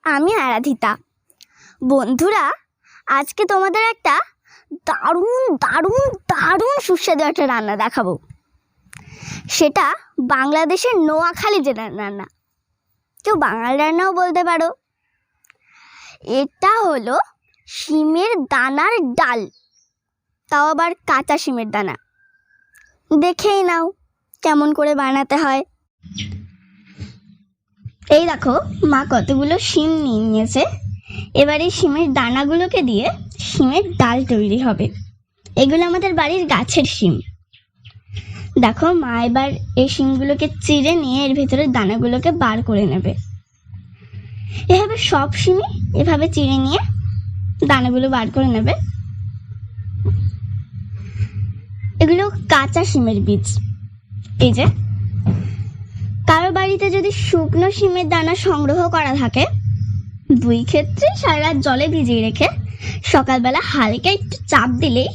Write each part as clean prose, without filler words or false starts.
আমি আরাধিতা। বন্ধুরা, আজকে তোমাদের একটা দারুণ দারুণ দারুণ সুস্বাদু একটা রান্না দেখাবো। সেটা বাংলাদেশের নোয়াখালী জেলার রান্না, কেউ বাঙাল রান্নাও বলতে পারো। এটা হলো শিমের দানার ডাল, তাও আবার কাঁচা শিমের দানা। দেখেই নাও কেমন করে বানাতে হয়। এই দেখো, মা কতগুলো শিম নিয়ে নিয়েছে। এবার এই শিমের দানাগুলোকে দিয়ে শিমের ডাল তৈরি হবে। এগুলো আমাদের বাড়ির গাছের শিম। দেখো, মা এবার এই শিমগুলোকে চিড়ে নিয়ে এর ভেতরে দানাগুলোকে বার করে নেবে। এভাবে সব শিমই এভাবে চিড়ে নিয়ে দানাগুলো বার করে নেবে। এগুলো কাঁচা শিমের বীজ। এই যে, কারো বাড়িতে যদি শুকনো শিমের দানা সংগ্রহ করা থাকে, দুই ক্ষেত্রে সারা রাত জলে ভিজিয়ে রেখে সকালবেলা হালকা একটু চাপ দিলেই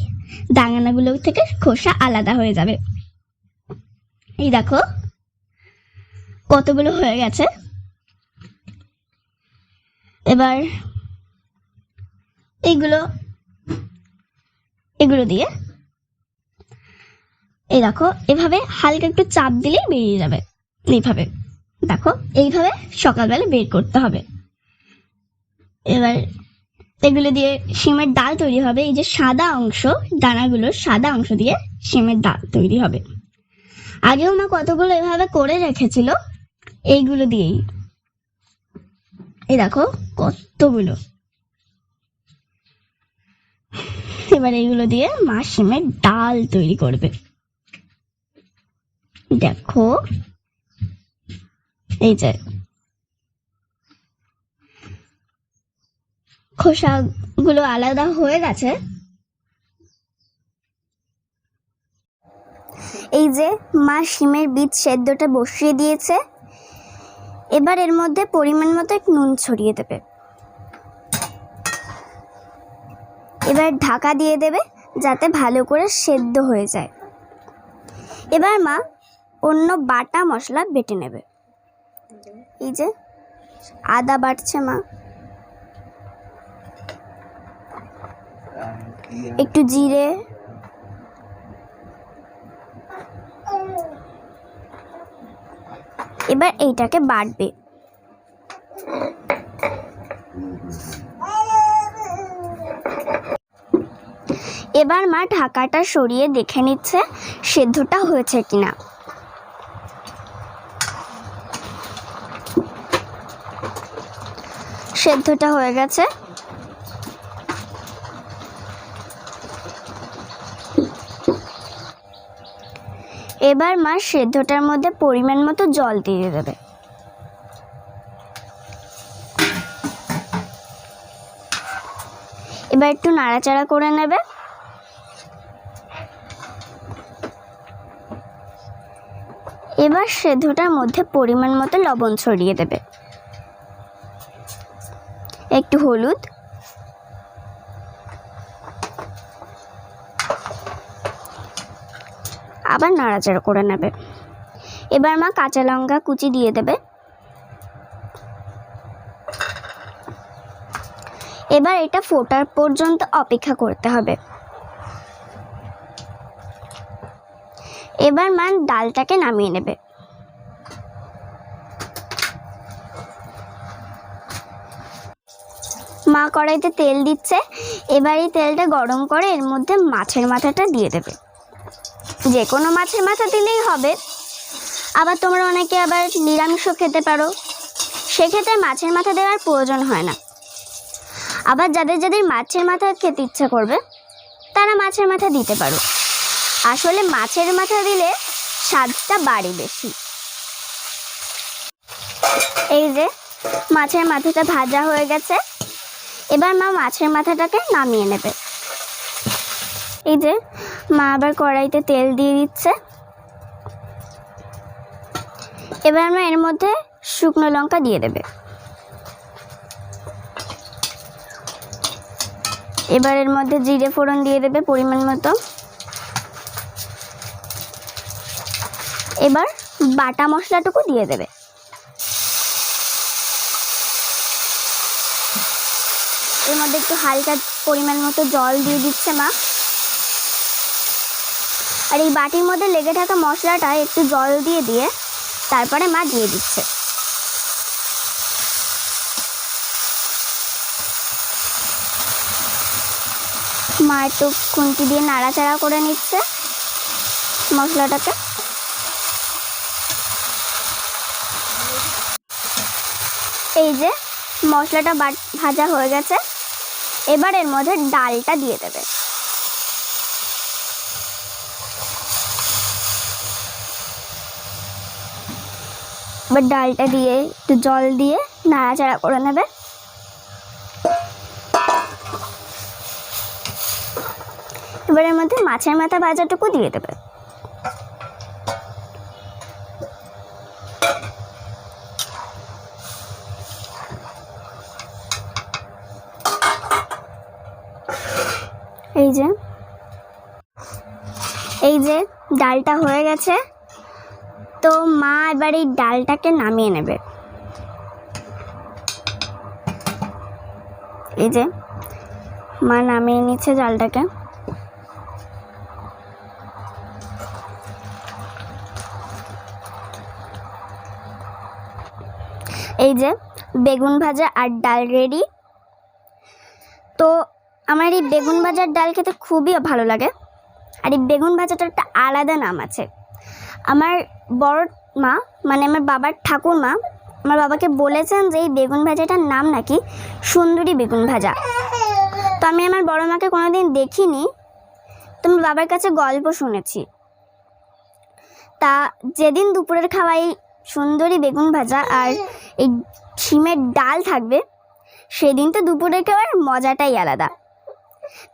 দানাগুলো থেকে খোসা আলাদা হয়ে যাবে। এই দেখো কতগুলো হয়ে গেছে। এবার এগুলো দিয়ে এই দেখো এভাবে হালকা একটু চাপ দিলেই বেরিয়ে যাবে। এইভাবে দেখো, এইভাবে সকালবেলা বের করতে হবে। এবার এগুলো দিয়ে শিমের ডাল তৈরি হবে। এই যে সাদা অংশ, দানাগুলোর সাদা অংশ দিয়ে শিমের ডাল তৈরি হবে। আগেও মা কতগুলো এভাবে করে রেখেছিল এইগুলো দিয়েই। এই দেখো কতগুলো। এবার এইগুলো দিয়ে মা শিমের ডাল তৈরি করবে। দেখো, এই যে খোসাগুলো আলাদা হয়ে গেছে। এই যে মা শিমের বীজ সেদ্ধটা বসিয়ে দিয়েছে। এবার এর মধ্যে পরিমাণ মতো একটু নুন ছড়িয়ে দেবে। এবার ঢাকা দিয়ে দেবে যাতে ভালো করে সেদ্ধ হয়ে যায়। এবার মা অন্য বাটা মশলা বেটে নেবে। এই যে আদা বাটছে মা, একটু জিরে, এবার এইটাকে বাটবে। এবার মা ঢাকাটা সরিয়ে দেখে নিচ্ছে সেদ্ধটা হয়েছে কিনা। সেদ্ধটা হয়ে গেছে। এবার মা সেদ্ধটার মধ্যে পরিমাণ মতো জল দিয়ে দেবে। এবার একটু নাড়াচাড়া করে নেবে। এবার সেদ্ধটার মধ্যে পরিমাণ মতো লবণ ছড়িয়ে দেবে, একটু হলুদ, আবার নাড়াচাড়া করে নেবে। এবার মা কাঁচা লঙ্কা কুচি দিয়ে দেবে। এবার এটা ফোটার পর্যন্ত অপেক্ষা করতে হবে। এবার মা ডালটাকে নামিয়ে নেবে। মা কড়াইতে তেল দিচ্ছে। এবার এই তেলটা গরম করে এর মধ্যে মাছের মাথাটা দিয়ে দেবে। যে কোনো মাছের মাথা দিলেই হবে। আবার তোমরা অনেকে আবার নিরামিষও খেতে পারো, সেক্ষেত্রে মাছের মাথা দেওয়ার প্রয়োজন হয় না। আবার যাদের যাদের মাছের মাথা খেতে ইচ্ছা করবে তারা মাছের মাথা দিতে পারো। আসলে মাছের মাথা দিলে স্বাদটা বাড়ে বেশি। এই যে মাছের মাথাটা ভাজা হয়ে গেছে। এবার মা মাছের মাথাটাকে নামিয়ে নেবে। এই যে মা আবার কড়াইতে তেল দিয়ে দিচ্ছে। এবার মা এর মধ্যে শুকনো লঙ্কা দিয়ে দেবে। এবার এর মধ্যে জিরে ফোড়ন দিয়ে দেবে পরিমাণ মতো। এবার বাটা মশলাটুকু দিয়ে দেবে। এর মধ্যে একটু হালকা পরিমাণ মতো জল দিয়ে দিচ্ছে মা। আর এই বাটির মধ্যে লেগে থাকা মশলাটা একটু জল দিয়ে তারপরে মা দিয়ে দিচ্ছে। মা একটু খুন্তি দিয়ে নাড়াচাড়া করে নিচ্ছে মশলাটাকে। এই যে মশলাটা ভাজা হয়ে গেছে, এবার এর মধ্যে ডালটা দিয়ে দেবে। এবার ডালটা দিয়ে একটু জল দিয়ে নাড়াচাড়া করে নেবে। এবার এর মধ্যে মাছের মাথা ভাজাটুকু দিয়ে দেবে। এই যে ডালটা হয়ে গেছে, তো মা এবার এই ডালটাকে নামিয়ে নেবে। এই যে মা নামিয়ে নিচ্ছে ডালটাকে। এই যে বেগুন ভাজা আর ডাল রেডি। তো আমার এই বেগুন ভাজার ডাল খেতে খুবই ভালো লাগে। আর এই বেগুন ভাজাটার একটা আলাদা নাম আছে। আমার বড় মা মানে আমার বাবার ঠাকুরমা আমার বাবাকে বলেছেন যে এই বেগুন ভাজাটার নাম নাকি সুন্দরী বেগুন ভাজা। তো আমি আমার বড় মাকে কোনোদিন দেখিনি, তো আমার বাবার কাছে গল্প শুনেছি। তা যেদিন দুপুরের খাওয়াই সুন্দরী বেগুন ভাজা আর এই শিমের ডাল থাকবে, সেদিন তো দুপুরের খাওয়ার মজাটাই আলাদা।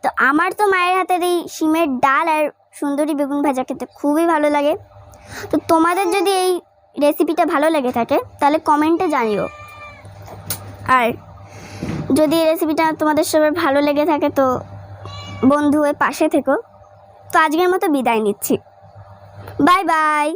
তো আমার তো মায়ের হাতের এই শিমের ডাল আর সুন্দরী বেগুন ভাজা খেতে খুবই ভালো লাগে। তো তোমাদের যদি এই রেসিপিটা ভালো লেগে থাকে তাহলে কমেন্টে জানিও। আর যদি এই রেসিপিটা তোমাদের সবার ভালো লেগে থাকে তো বন্ধু হয়ে পাশে থেকো। তো আজকের মতো বিদায় নিচ্ছি, বাই বাই।